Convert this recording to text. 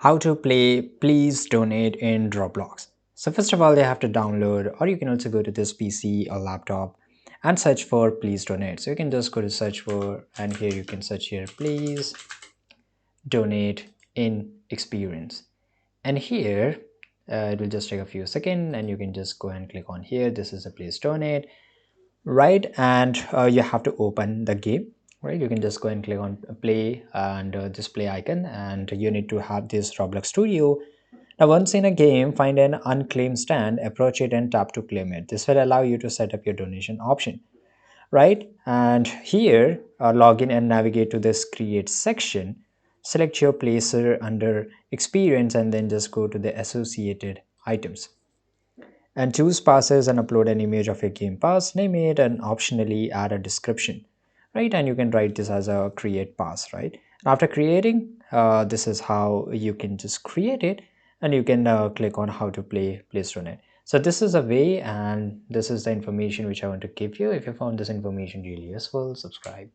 How to play Please Donate in Roblox. So first of all, you have to download, or you can also go to this PC or laptop and search for Please Donate. So you can just go to search for, and here you can search here, Please Donate in Experience. And here, it will just take a few seconds and you can just go and click on here. This is a Please Donate, right? And you have to open the game, right? You can just go and click on play and this play icon, and you need to have this Roblox Studio. Now, once in a game, find an unclaimed stand, approach it and tap to claim it. This will allow you to set up your donation option, right? And here, log in and navigate to this create section. Select your placer under experience and then just go to the associated items and choose passes and upload an image of your game pass, name it, and optionally add a description, right? And you can write this as a create pass, right? After creating, this is how you can just create it, and you can click on how to play Please Donate. So this is a way, and this is the information which I want to give you. If you found this information really useful, subscribe.